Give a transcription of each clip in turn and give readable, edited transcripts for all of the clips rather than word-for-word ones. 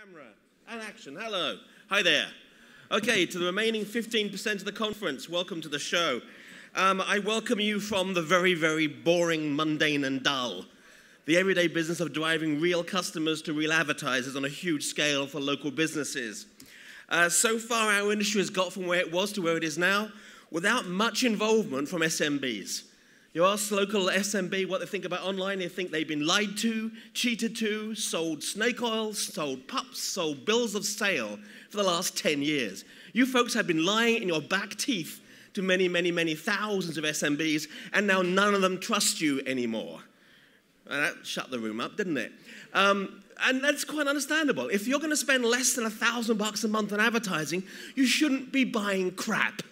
Camera and action. Hello. Hi there. Okay, to the remaining 15% of the conference, welcome to the show. I welcome you from the very, very boring, mundane, and dull. The everyday business of driving real customers to real advertisers on a huge scale for local businesses. So far, our industry has got from where it was to where it is now without much involvement from SMBs. You ask local SMB what they think about online, they think they've been lied to, cheated to, sold snake oil, sold pups, sold bills of sale for the last 10 years. You folks have been lying in your back teeth to many, many, many thousands of SMBs, and now none of them trust you anymore. And that shut the room up, didn't it? And that's quite understandable. If you're going to spend less than $1,000 a month on advertising, you shouldn't be buying crap.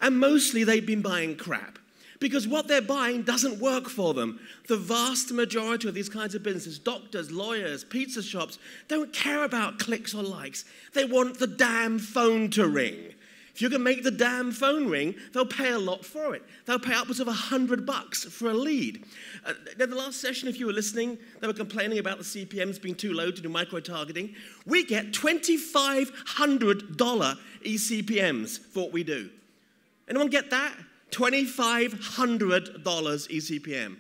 And mostly they've been buying crap. Because what they're buying doesn't work for them. The vast majority of these kinds of businesses, doctors, lawyers, pizza shops, don't care about clicks or likes. They want the damn phone to ring. If you can make the damn phone ring, they'll pay a lot for it. They'll pay upwards of $100 for a lead. In the last session, if you were listening, they were complaining about the CPMs being too low to do micro-targeting. We get $2,500 eCPMs for what we do. Anyone get that? $2,500 eCPM.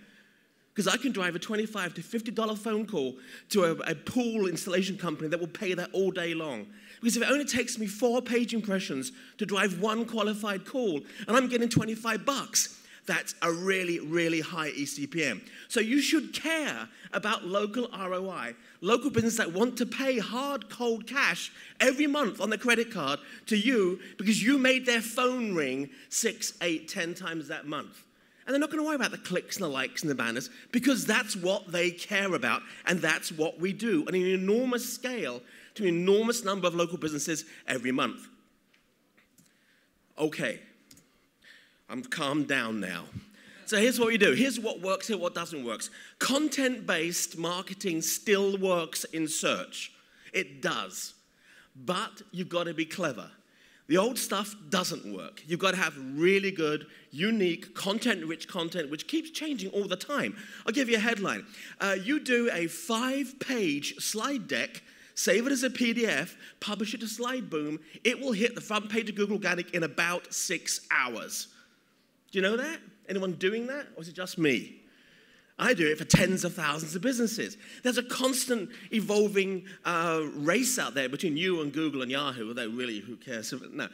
Because I can drive a $25 to $50 phone call to a pool installation company that will pay that all day long. Because if it only takes me 4 page impressions to drive 1 qualified call, and I'm getting $25, that's a really, really high eCPM. So you should care about local ROI. Local businesses that want to pay hard, cold cash every month on their credit card to you because you made their phone ring 6, 8, 10 times that month. And they're not going to worry about the clicks and the likes and the banners because that's what they care about and that's what we do on an enormous scale to an enormous number of local businesses every month. Okay. I'm calmed down now. So here's what we do. Here's what works, here's what doesn't work. Content-based marketing still works in search. It does. But you've got to be clever. The old stuff doesn't work. You've got to have really good, unique, content-rich content, which keeps changing all the time. I'll give you a headline. You do a 5-page slide deck, save it as a PDF, publish it to SlideBoom. It will hit the front page of Google Organic in about 6 hours. Do you know that? Anyone doing that? Or is it just me? I do it for tens of thousands of businesses. There's a constant evolving race out there between you and Google and Yahoo, although really, who cares? No,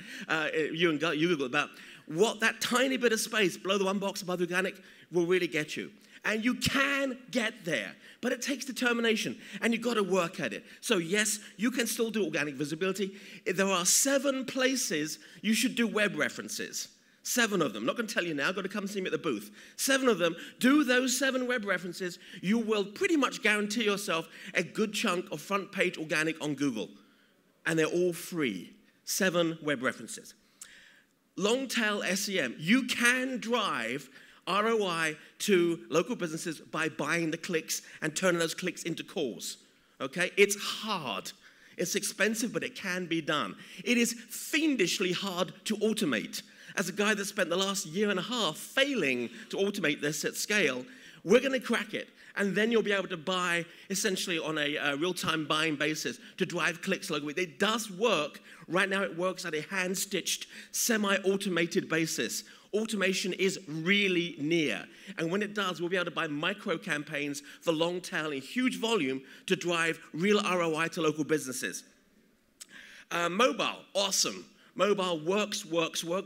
you and Google about what that tiny bit of space below the 1 box above the organic will really get you. And you can get there, but it takes determination, and you've got to work at it. So yes, you can still do organic visibility. There are 7 places you should do web references. 7 of them. I'm not going to tell you now. I've got to come see me at the booth. 7 of them. Do those 7 web references. You will pretty much guarantee yourself a good chunk of front page organic on Google. And they're all free. 7 web references. Long tail SEM. You can drive ROI to local businesses by buying the clicks and turning those clicks into calls. Okay? It's hard. It's expensive, but it can be done. It is fiendishly hard to automate. As a guy that spent the last 1.5 years failing to automate this at scale, we're going to crack it. And then you'll be able to buy essentially on a real-time buying basis to drive clicks locally. It does work. Right now it works at a hand-stitched, semi-automated basis. Automation is really near. And when it does, we'll be able to buy micro-campaigns for long tail in huge volume to drive real ROI to local businesses. Mobile, awesome. Mobile works.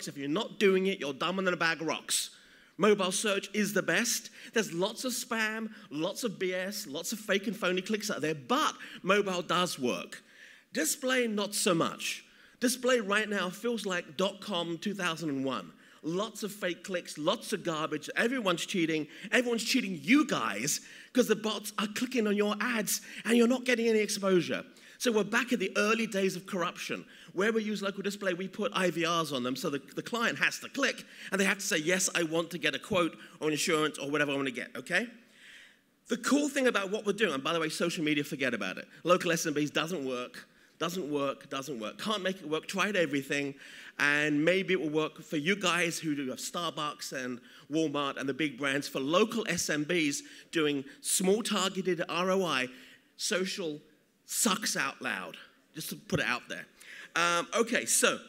If you're not doing it, you're dumber than a bag of rocks. Mobile search is the best. There's lots of spam, lots of BS, lots of fake and phony clicks out there, but mobile does work. Display, not so much. Display right now feels like .com 2001. Lots of fake clicks, lots of garbage. Everyone's cheating. Everyone's cheating you guys because the bots are clicking on your ads and you're not getting any exposure. So we're back at the early days of corruption. Where we use local display, we put IVRs on them so the client has to click and they have to say, yes, I want to get a quote or insurance or whatever I want to get, okay? The cool thing about what we're doing, and by the way, social media, forget about it. Local SMBs doesn't work. Can't make it work. Tried everything. And maybe it will work for you guys who do have Starbucks and Walmart and the big brands. For local SMBs doing small targeted ROI, social sucks out loud, just to put it out there. Okay, so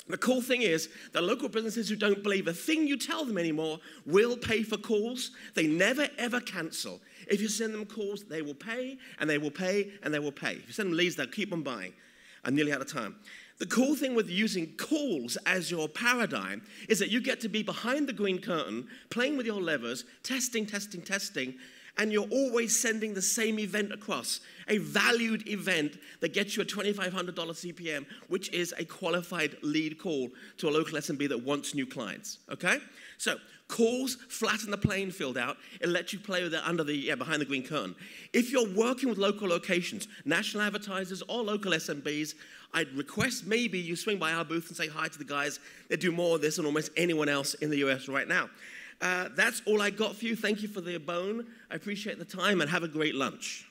the cool thing is that local businesses who don't believe a thing you tell them anymore will pay for calls. They never, ever cancel. If you send them calls, they will pay, and they will pay, and they will pay. If you send them leads, they'll keep on buying. I'm nearly out of time. The cool thing with using calls as your paradigm is that you get to be behind the green curtain, playing with your levers, testing, and you're always sending the same event across, a valued event that gets you a $2,500 CPM, which is a qualified lead call to a local SMB that wants new clients, okay? So calls flatten the playing field out. It lets you play with it behind the green curtain. If you're working with local locations, national advertisers or local SMBs, I'd request maybe you swing by our booth and say hi to the guys that do more of this than almost anyone else in the US right now. That's all I got for you. Thank you for the bone. I appreciate the time, and have a great lunch.